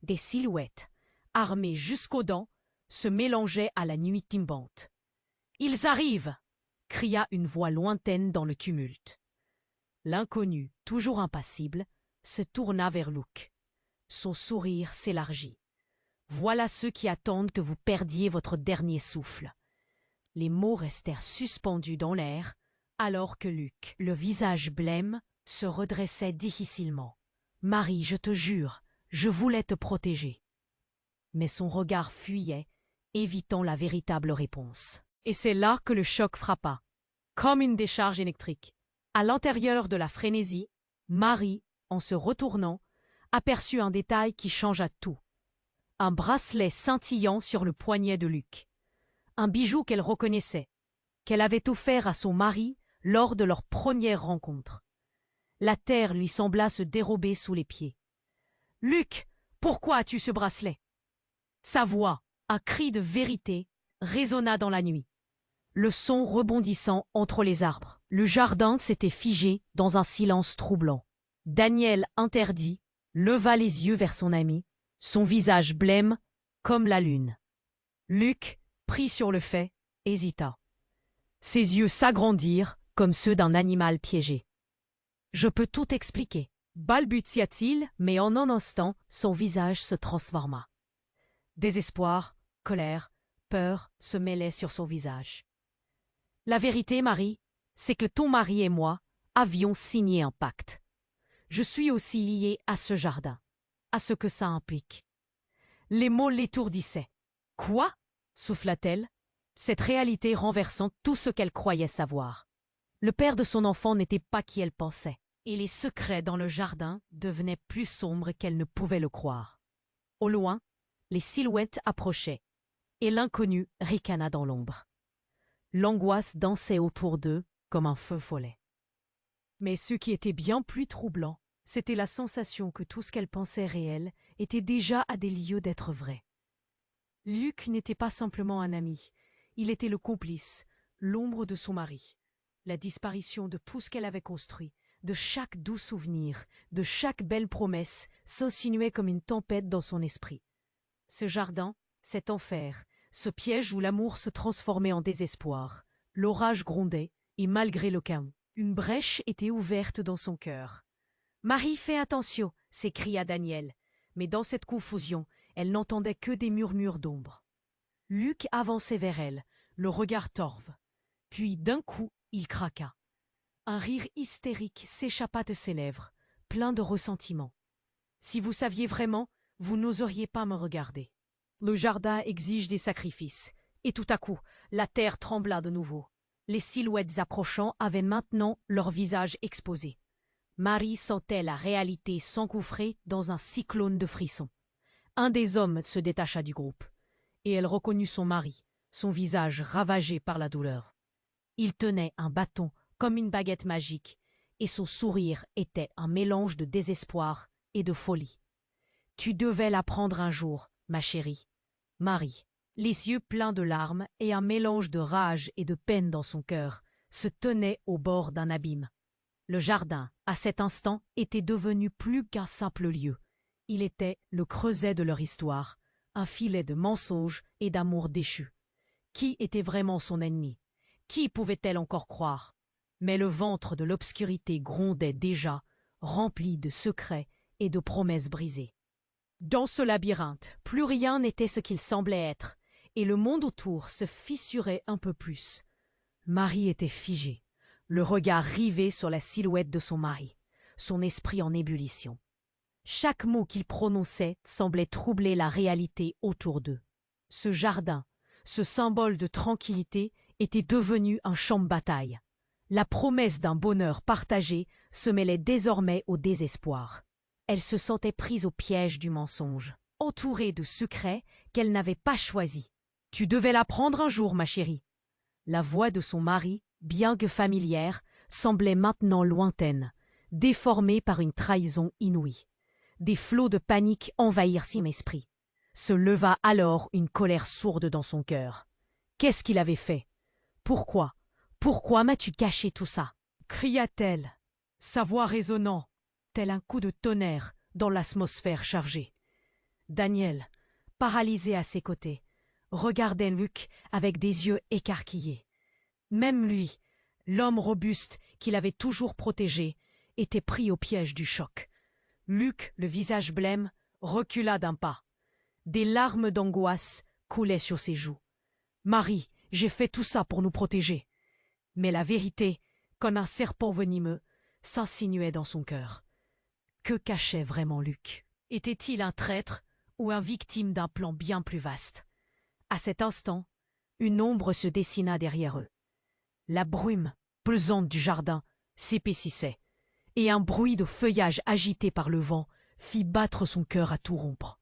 Des silhouettes, armées jusqu'aux dents, se mélangeaient à la nuit tombante. « Ils arrivent !» cria une voix lointaine dans le tumulte. L'inconnu, toujours impassible, se tourna vers Luc. Son sourire s'élargit. « Voilà ceux qui attendent que vous perdiez votre dernier souffle. » Les mots restèrent suspendus dans l'air, alors que Luc, le visage blême, se redressait difficilement. « Marie, je te jure, je voulais te protéger. » Mais son regard fuyait, évitant la véritable réponse. Et c'est là que le choc frappa, comme une décharge électrique. À l'intérieur de la frénésie, Marie, en se retournant, aperçut un détail qui changea tout. Un bracelet scintillant sur le poignet de Luc. Un bijou qu'elle reconnaissait, qu'elle avait offert à son mari lors de leur première rencontre. La terre lui sembla se dérober sous les pieds. « Luc, pourquoi as-tu ce bracelet ?» Sa voix, un cri de vérité, résonna dans la nuit, le son rebondissant entre les arbres. Le jardin s'était figé dans un silence troublant. Daniel, interdit, leva les yeux vers son ami, son visage blême comme la lune. Luc, pris sur le fait, hésita. Ses yeux s'agrandirent comme ceux d'un animal piégé. « Je peux tout expliquer, » balbutia-t-il, mais en un instant, son visage se transforma. Désespoir, colère, peur se mêlaient sur son visage. « La vérité, Marie, c'est que ton mari et moi avions signé un pacte. Je suis aussi liée à ce jardin, à ce que ça implique. » Les mots l'étourdissaient. « Quoi ?» souffla-t-elle, cette réalité renversant tout ce qu'elle croyait savoir. Le père de son enfant n'était pas qui elle pensait, et les secrets dans le jardin devenaient plus sombres qu'elle ne pouvait le croire. Au loin, les silhouettes approchaient, et l'inconnu ricana dans l'ombre. L'angoisse dansait autour d'eux comme un feu follet. Mais ce qui était bien plus troublant, c'était la sensation que tout ce qu'elle pensait réel était déjà à des lieues d'être vrai. Luc n'était pas simplement un ami, il était le complice, l'ombre de son mari. La disparition de tout ce qu'elle avait construit, de chaque doux souvenir, de chaque belle promesse, s'insinuait comme une tempête dans son esprit. Ce jardin, cet enfer, ce piège où l'amour se transformait en désespoir. L'orage grondait, et malgré le chaos, une brèche était ouverte dans son cœur. « Marie, fais attention !» s'écria Daniel, mais dans cette confusion, elle n'entendait que des murmures d'ombre. Luc avançait vers elle, le regard torve. Puis d'un coup, il craqua. Un rire hystérique s'échappa de ses lèvres, plein de ressentiment. « Si vous saviez vraiment, vous n'oseriez pas me regarder. Le jardin exige des sacrifices. » Et tout à coup, la terre trembla de nouveau. Les silhouettes approchant avaient maintenant leur visage exposé. Marie sentait la réalité s'engouffrer dans un cyclone de frissons. Un des hommes se détacha du groupe, et elle reconnut son mari, son visage ravagé par la douleur. Il tenait un bâton comme une baguette magique, et son sourire était un mélange de désespoir et de folie. « Tu devais l'apprendre un jour, ma chérie. » Marie, les yeux pleins de larmes et un mélange de rage et de peine dans son cœur, se tenait au bord d'un abîme. Le jardin, à cet instant, était devenu plus qu'un simple lieu. Il était le creuset de leur histoire, un filet de mensonges et d'amour déchus. Qui était vraiment son ennemi? Qui pouvait-elle encore croire? Mais le ventre de l'obscurité grondait déjà, rempli de secrets et de promesses brisées. Dans ce labyrinthe, plus rien n'était ce qu'il semblait être, et le monde autour se fissurait un peu plus. Marie était figée, le regard rivé sur la silhouette de son mari, son esprit en ébullition. Chaque mot qu'il prononçait semblait troubler la réalité autour d'eux. Ce jardin, ce symbole de tranquillité, était devenu un champ de bataille. La promesse d'un bonheur partagé se mêlait désormais au désespoir. Elle se sentait prise au piège du mensonge, entourée de secrets qu'elle n'avait pas choisis. « Tu devais l'apprendre un jour, ma chérie. » La voix de son mari, bien que familière, semblait maintenant lointaine, déformée par une trahison inouïe. Des flots de panique envahirent son esprit. Se leva alors une colère sourde dans son cœur. Qu'est-ce qu'il avait fait? Pourquoi? Pourquoi m'as-tu caché tout ça? Cria-t-elle, sa voix résonnant, tel un coup de tonnerre dans l'atmosphère chargée. Daniel, paralysé à ses côtés, regardait Luc avec des yeux écarquillés. Même lui, l'homme robuste qu'il avait toujours protégé, était pris au piège du choc. Luc, le visage blême, recula d'un pas. Des larmes d'angoisse coulaient sur ses joues. « Marie, j'ai fait tout ça pour nous protéger. » Mais la vérité, comme un serpent venimeux, s'insinuait dans son cœur. Que cachait vraiment Luc? Était-il un traître ou un victime d'un plan bien plus vaste? À cet instant, une ombre se dessina derrière eux. La brume pesante du jardin s'épaississait, et un bruit de feuillage agité par le vent fit battre son cœur à tout rompre.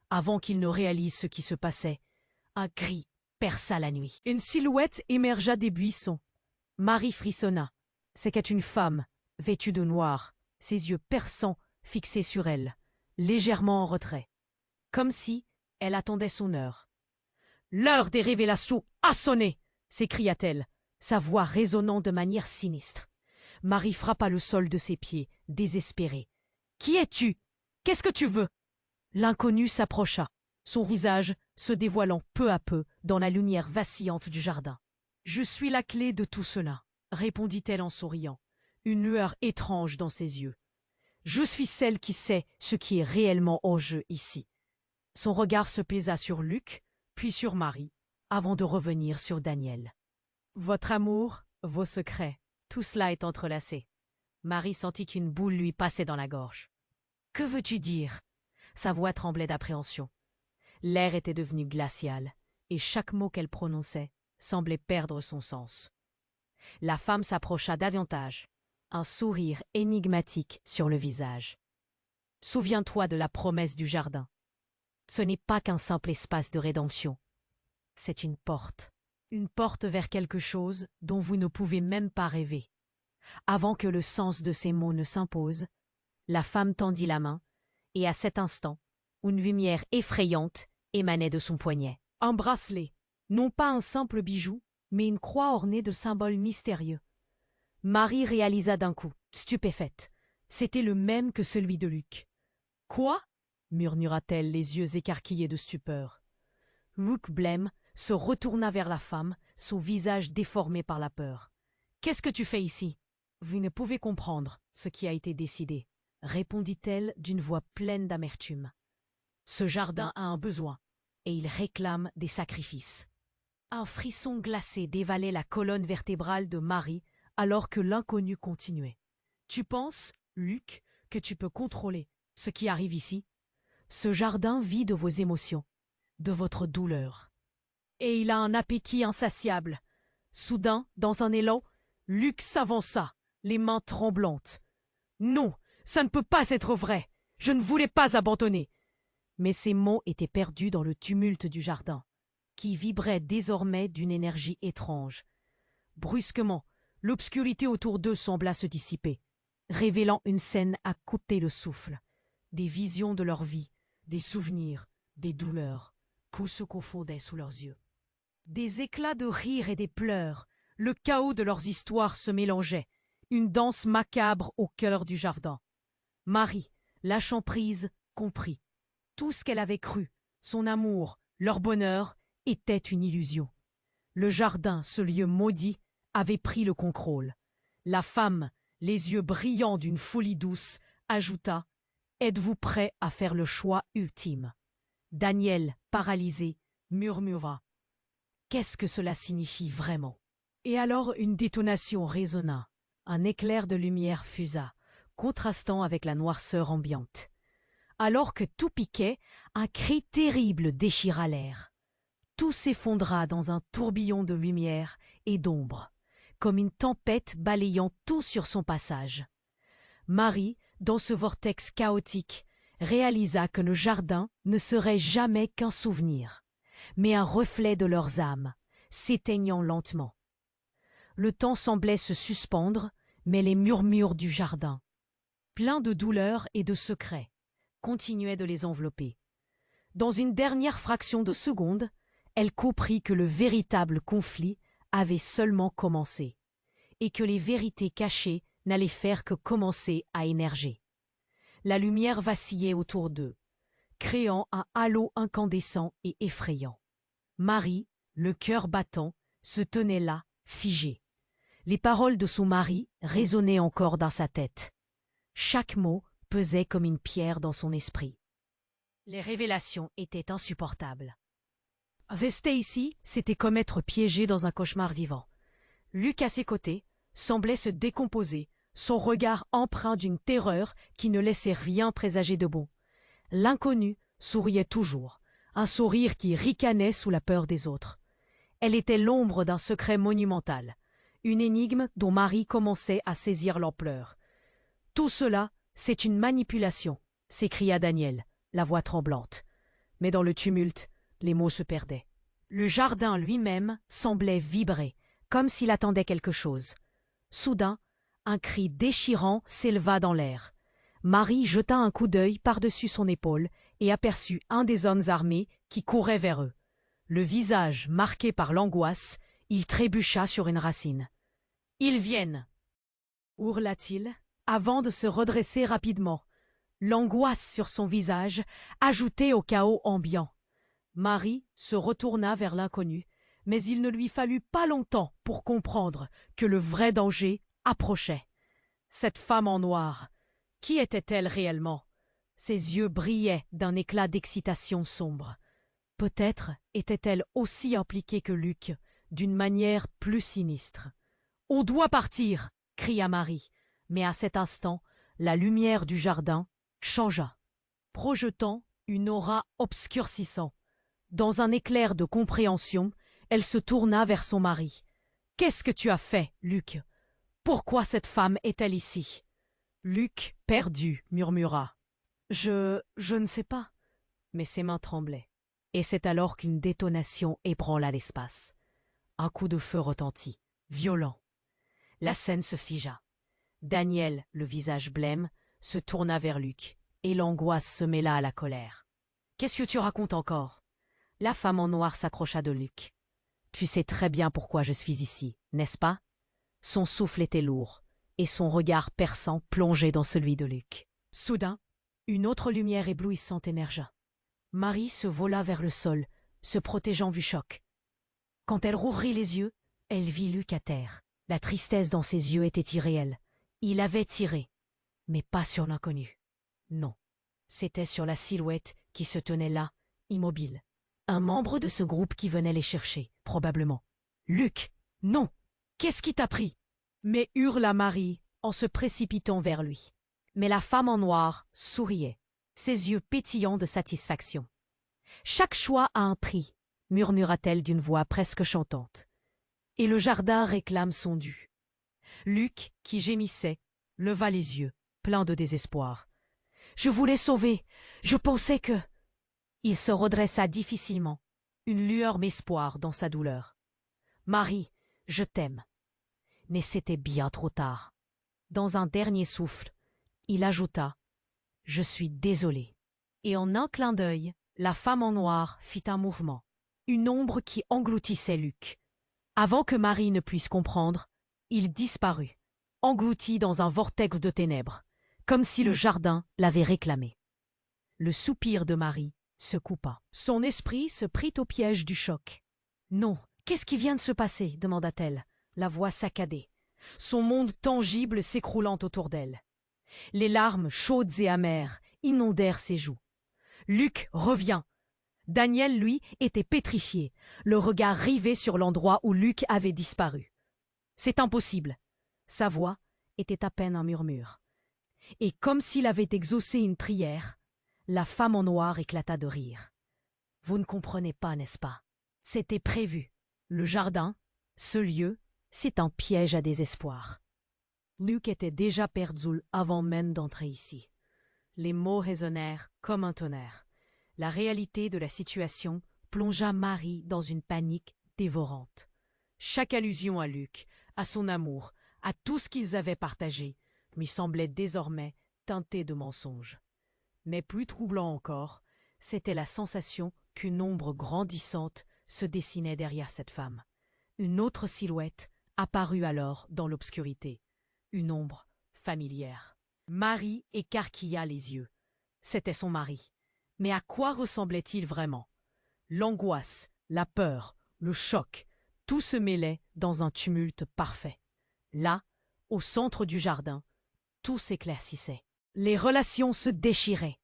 Avant qu'il ne réalise ce qui se passait, un cri perça la nuit. Une silhouette émergea des buissons. Marie frissonna. C'était une femme, vêtue de noir, ses yeux perçants fixés sur elle, légèrement en retrait, comme si elle attendait son heure. « L'heure des révélations a sonné !» s'écria-t-elle, sa voix résonnant de manière sinistre. Marie frappa le sol de ses pieds, désespérée. « Qui es-tu? Qu'est-ce que tu veux ?» L'inconnu s'approcha, son visage se dévoilant peu à peu dans la lumière vacillante du jardin. « Je suis la clé de tout cela, » répondit-elle en souriant, une lueur étrange dans ses yeux. « Je suis celle qui sait ce qui est réellement en jeu ici. » Son regard se pesa sur Luc, puis sur Marie, avant de revenir sur Daniel. « Votre amour, vos secrets, tout cela est entrelacé. » Marie sentit qu'une boule lui passait dans la gorge. « Que veux-tu dire ?» Sa voix tremblait d'appréhension. L'air était devenu glacial, et chaque mot qu'elle prononçait semblait perdre son sens. La femme s'approcha davantage, un sourire énigmatique sur le visage. « Souviens-toi de la promesse du jardin. Ce n'est pas qu'un simple espace de rédemption. C'est une porte vers quelque chose dont vous ne pouvez même pas rêver. » Avant que le sens de ces mots ne s'impose, la femme tendit la main, et à cet instant, une lumière effrayante émanait de son poignet. Un bracelet, non pas un simple bijou, mais une croix ornée de symboles mystérieux. Marie réalisa d'un coup, stupéfaite. C'était le même que celui de Luc. « Quoi ?» murmura-t-elle, les yeux écarquillés de stupeur. Luc blême se retourna vers la femme, son visage déformé par la peur. « Qu'est-ce que tu fais ici ?»« Vous ne pouvez comprendre ce qui a été décidé, » répondit-elle d'une voix pleine d'amertume. « Ce jardin a un besoin, et il réclame des sacrifices. » Un frisson glacé dévalait la colonne vertébrale de Marie alors que l'inconnu continuait. « Tu penses, Luc, que tu peux contrôler ce qui arrive ici? Ce jardin vit de vos émotions, de votre douleur. Et il a un appétit insatiable. » Soudain, dans un élan, Luc s'avança, les mains tremblantes. « Non, ça ne peut pas être vrai. Je ne voulais pas abandonner. » Mais ces mots étaient perdus dans le tumulte du jardin, qui vibrait désormais d'une énergie étrange. Brusquement, l'obscurité autour d'eux sembla se dissiper, révélant une scène à couper le souffle. Des visions de leur vie, des souvenirs, des douleurs, tout se confondait sous leurs yeux. Des éclats de rire et des pleurs, le chaos de leurs histoires se mélangeait, une danse macabre au cœur du jardin. Marie, lâchant prise, comprit. Tout ce qu'elle avait cru, son amour, leur bonheur, était une illusion. Le jardin, ce lieu maudit, avait pris le contrôle. La femme, les yeux brillants d'une folie douce, ajouta « Êtes-vous prêt à faire le choix ultime ?» Daniel, paralysé, murmura « Qu'est-ce que cela signifie vraiment ?» Et alors une détonation résonna, un éclair de lumière fusa, contrastant avec la noirceur ambiante. Alors que tout piquait, un cri terrible déchira l'air. Tout s'effondra dans un tourbillon de lumière et d'ombre, comme une tempête balayant tout sur son passage. Marie, dans ce vortex chaotique, réalisa que le jardin ne serait jamais qu'un souvenir, mais un reflet de leurs âmes, s'éteignant lentement. Le temps semblait se suspendre, mais les murmures du jardin, pleins de douleur et de secrets, continuaient de les envelopper. Dans une dernière fraction de seconde, elle comprit que le véritable conflit avait seulement commencé, et que les vérités cachées n'allaient faire que commencer à émerger. La lumière vacillait autour d'eux, créant un halo incandescent et effrayant. Marie, le cœur battant, se tenait là, figée. Les paroles de son mari résonnaient encore dans sa tête. Chaque mot pesait comme une pierre dans son esprit. Les révélations étaient insupportables. Rester ici, c'était comme être piégé dans un cauchemar vivant. Luc, à ses côtés, semblait se décomposer, son regard empreint d'une terreur qui ne laissait rien présager de bon. L'inconnu souriait toujours, un sourire qui ricanait sous la peur des autres. Elle était l'ombre d'un secret monumental, une énigme dont Marie commençait à saisir l'ampleur. « Tout cela, c'est une manipulation !» s'écria Daniel, la voix tremblante. Mais dans le tumulte, les mots se perdaient. Le jardin lui-même semblait vibrer, comme s'il attendait quelque chose. Soudain, Un cri déchirant s'éleva dans l'air. Marie jeta un coup d'œil par-dessus son épaule et aperçut un des hommes armés qui courait vers eux. Le visage marqué par l'angoisse, il trébucha sur une racine. « Ils viennent !» hurla-t-il, avant de se redresser rapidement. L'angoisse sur son visage ajoutait au chaos ambiant. Marie se retourna vers l'inconnu, mais il ne lui fallut pas longtemps pour comprendre que le vrai danger approchait. Cette femme en noir, qui était-elle réellement? Ses yeux brillaient d'un éclat d'excitation sombre. Peut-être était-elle aussi impliquée que Luc, d'une manière plus sinistre. « On doit partir !» cria Marie, mais à cet instant, la lumière du jardin changea, projetant une aura obscurcissant. Dans un éclair de compréhension, elle se tourna vers son mari. « Qu'est-ce que tu as fait, Luc? Pourquoi cette femme est-elle ici ?» Luc, perdu, murmura. « Je ne sais pas. » Mais ses mains tremblaient. Et c'est alors qu'une détonation ébranla l'espace. Un coup de feu retentit, violent. La scène se figea. Daniel, le visage blême, se tourna vers Luc, et l'angoisse se mêla à la colère. « Qu'est-ce que tu racontes encore ?» La femme en noir s'accrocha de Luc. « Tu sais très bien pourquoi je suis ici, n'est-ce pas ?» Son souffle était lourd, et son regard perçant plongeait dans celui de Luc. Soudain, une autre lumière éblouissante émergea. Marie se vola vers le sol, se protégeant du choc. Quand elle rouvrit les yeux, elle vit Luc à terre. La tristesse dans ses yeux était irréelle. Il avait tiré, mais pas sur l'inconnu. Non, c'était sur la silhouette qui se tenait là, immobile. Un membre de ce groupe qui venait les chercher, probablement. « Luc, non! Qu'est-ce qui t'a pris ?» Mais hurla Marie en se précipitant vers lui. Mais la femme en noir souriait, ses yeux pétillants de satisfaction. « Chaque choix a un prix, » murmura-t-elle d'une voix presque chantante. « Et le jardin réclame son dû. » Luc, qui gémissait, leva les yeux, plein de désespoir. « Je voulais sauver, je pensais que… » Il se redressa difficilement, une lueur d'espoir dans sa douleur. « Marie, je t'aime. » Mais c'était bien trop tard. Dans un dernier souffle, il ajouta « Je suis désolé. » Et en un clin d'œil, la femme en noir fit un mouvement, une ombre qui engloutissait Luc. Avant que Marie ne puisse comprendre, il disparut, englouti dans un vortex de ténèbres, comme si le jardin l'avait réclamé. Le soupir de Marie se coupa. Son esprit se prit au piège du choc. « Non, qu'est-ce qui vient de se passer ?» demanda-t-elle, la voix saccadée, son monde tangible s'écroulant autour d'elle. Les larmes chaudes et amères inondèrent ses joues. Luc revient. Daniel, lui, était pétrifié, le regard rivé sur l'endroit où Luc avait disparu. « C'est impossible !» Sa voix était à peine un murmure. Et comme s'il avait exaucé une prière, la femme en noir éclata de rire. « Vous ne comprenez pas, n'est-ce pas? C'était prévu. Le jardin, ce lieu, c'est un piège à désespoir. » Luc était déjà perdu avant même d'entrer ici. Les mots résonnèrent comme un tonnerre. La réalité de la situation plongea Marie dans une panique dévorante. Chaque allusion à Luc, à son amour, à tout ce qu'ils avaient partagé, lui semblait désormais teintée de mensonges. Mais plus troublant encore, c'était la sensation qu'une ombre grandissante se dessinait derrière cette femme. Une autre silhouette apparut alors dans l'obscurité, une ombre familière. Marie écarquilla les yeux. C'était son mari. Mais à quoi ressemblait-il vraiment? L'angoisse, la peur, le choc, tout se mêlait dans un tumulte parfait. Là, au centre du jardin, tout s'éclaircissait. Les relations se déchiraient.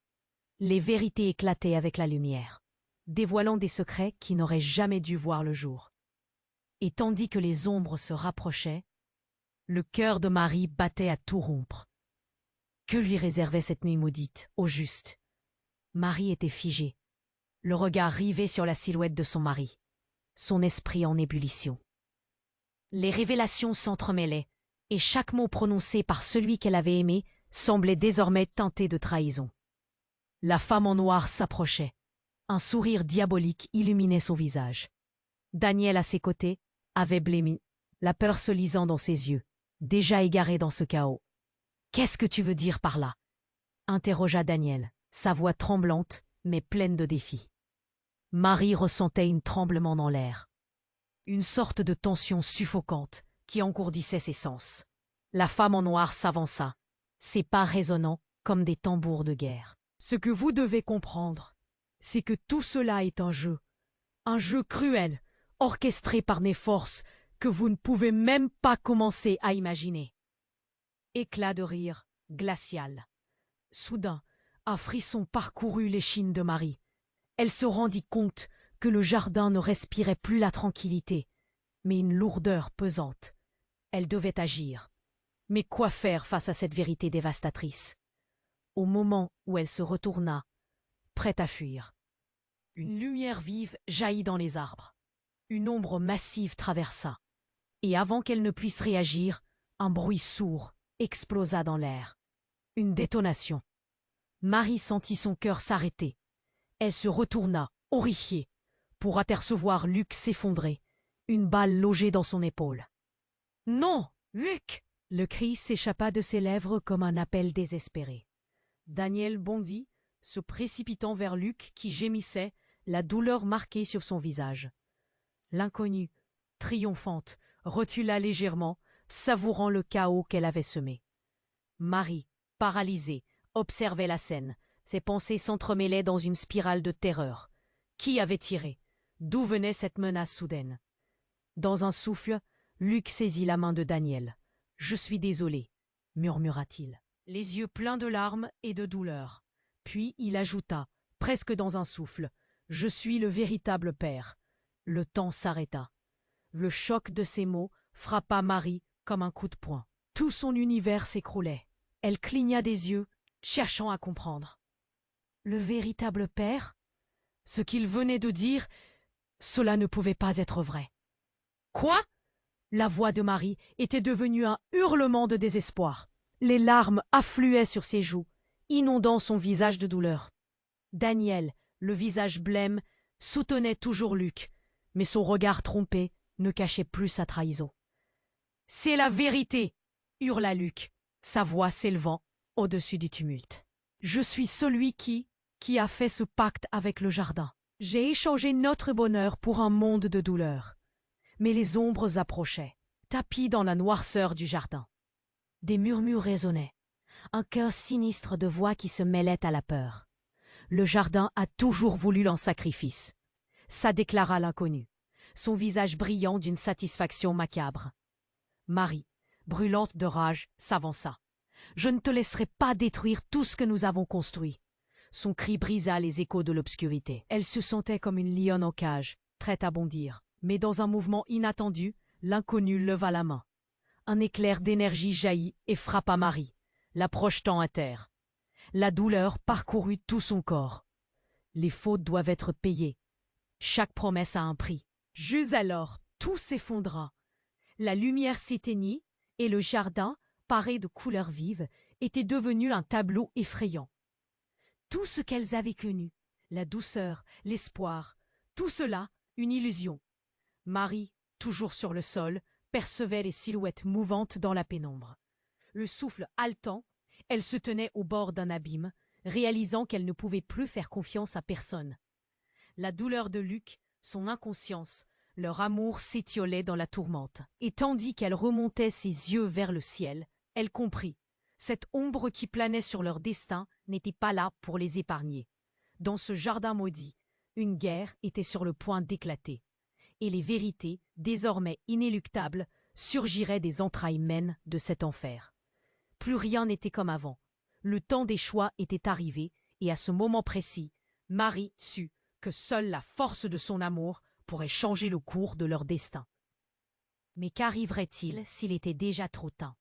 Les vérités éclataient avec la lumière, dévoilant des secrets qui n'auraient jamais dû voir le jour. Et tandis que les ombres se rapprochaient, le cœur de Marie battait à tout rompre. Que lui réservait cette nuit maudite, au juste? Marie était figée, le regard rivé sur la silhouette de son mari, son esprit en ébullition. Les révélations s'entremêlaient, et chaque mot prononcé par celui qu'elle avait aimé semblait désormais teinté de trahison. La femme en noir s'approchait. Un sourire diabolique illuminait son visage. Daniel, à ses côtés, avait blêmi, la peur se lisant dans ses yeux, déjà égaré dans ce chaos. Qu'est-ce que tu veux dire par là? Interrogea Daniel, sa voix tremblante, mais pleine de défis. Marie ressentait un tremblement dans l'air. Une sorte de tension suffocante qui engourdissait ses sens. La femme en noir s'avança, ses pas résonnant comme des tambours de guerre. Ce que vous devez comprendre, c'est que tout cela est un jeu cruel, orchestré par des forces que vous ne pouvez même pas commencer à imaginer. Éclat de rire, glacial. Soudain, un frisson parcourut l'échine de Marie. Elle se rendit compte que le jardin ne respirait plus la tranquillité, mais une lourdeur pesante. Elle devait agir. Mais quoi faire face à cette vérité dévastatrice? Au moment où elle se retourna, prête à fuir, une lumière vive jaillit dans les arbres. Une ombre massive traversa. Et avant qu'elle ne puisse réagir, un bruit sourd explosa dans l'air. Une détonation. Marie sentit son cœur s'arrêter. Elle se retourna, horrifiée, pour apercevoir Luc s'effondrer, une balle logée dans son épaule. « Non, Luc !» Le cri s'échappa de ses lèvres comme un appel désespéré. Daniel bondit, se précipitant vers Luc qui gémissait, la douleur marquée sur son visage. L'inconnue, triomphante, recula légèrement, savourant le chaos qu'elle avait semé. Marie, paralysée, observait la scène. Ses pensées s'entremêlaient dans une spirale de terreur. Qui avait tiré? D'où venait cette menace soudaine? Dans un souffle, Luc saisit la main de Daniel. « Je suis désolé, » murmura-t-il, les yeux pleins de larmes et de douleur. Puis il ajouta, presque dans un souffle, « Je suis le véritable père. » Le temps s'arrêta. Le choc de ces mots frappa Marie comme un coup de poing. Tout son univers s'écroulait. Elle cligna des yeux, cherchant à comprendre. Le véritable père? Ce qu'il venait de dire, cela ne pouvait pas être vrai. Quoi? La voix de Marie était devenue un hurlement de désespoir. Les larmes affluaient sur ses joues, inondant son visage de douleur. Daniel, le visage blême, soutenait toujours Luc, mais son regard trompé ne cachait plus sa trahison. « C'est la vérité !» hurla Luc, sa voix s'élevant au-dessus du tumulte. « Je suis celui qui a fait ce pacte avec le jardin. J'ai échangé notre bonheur pour un monde de douleur. » Mais les ombres approchaient, tapies dans la noirceur du jardin. Des murmures résonnaient, un chœur sinistre de voix qui se mêlait à la peur. Le jardin a toujours voulu un sacrifice. Ça déclara l'inconnu, son visage brillant d'une satisfaction macabre. Marie, brûlante de rage, s'avança. « Je ne te laisserai pas détruire tout ce que nous avons construit. » Son cri brisa les échos de l'obscurité. Elle se sentait comme une lionne en cage, prête à bondir. Mais dans un mouvement inattendu, l'inconnu leva la main. Un éclair d'énergie jaillit et frappa Marie, la projetant à terre. La douleur parcourut tout son corps. Les fautes doivent être payées. Chaque promesse a un prix. Juste alors, tout s'effondra. La lumière s'éteignit et le jardin, paré de couleurs vives, était devenu un tableau effrayant. Tout ce qu'elles avaient connu, la douceur, l'espoir, tout cela, une illusion. Marie, toujours sur le sol, percevait les silhouettes mouvantes dans la pénombre. Le souffle haletant, elle se tenait au bord d'un abîme, réalisant qu'elle ne pouvait plus faire confiance à personne. La douleur de Luc, son inconscience, leur amour s'étiolait dans la tourmente. Et tandis qu'elle remontait ses yeux vers le ciel, elle comprit. Cette ombre qui planait sur leur destin n'était pas là pour les épargner. Dans ce jardin maudit, une guerre était sur le point d'éclater. Et les vérités, désormais inéluctables, surgiraient des entrailles mêmes de cet enfer. Plus rien n'était comme avant. Le temps des choix était arrivé, et à ce moment précis, Marie sut que seule la force de son amour pourrait changer le cours de leur destin. Mais qu'arriverait-il s'il était déjà trop tard?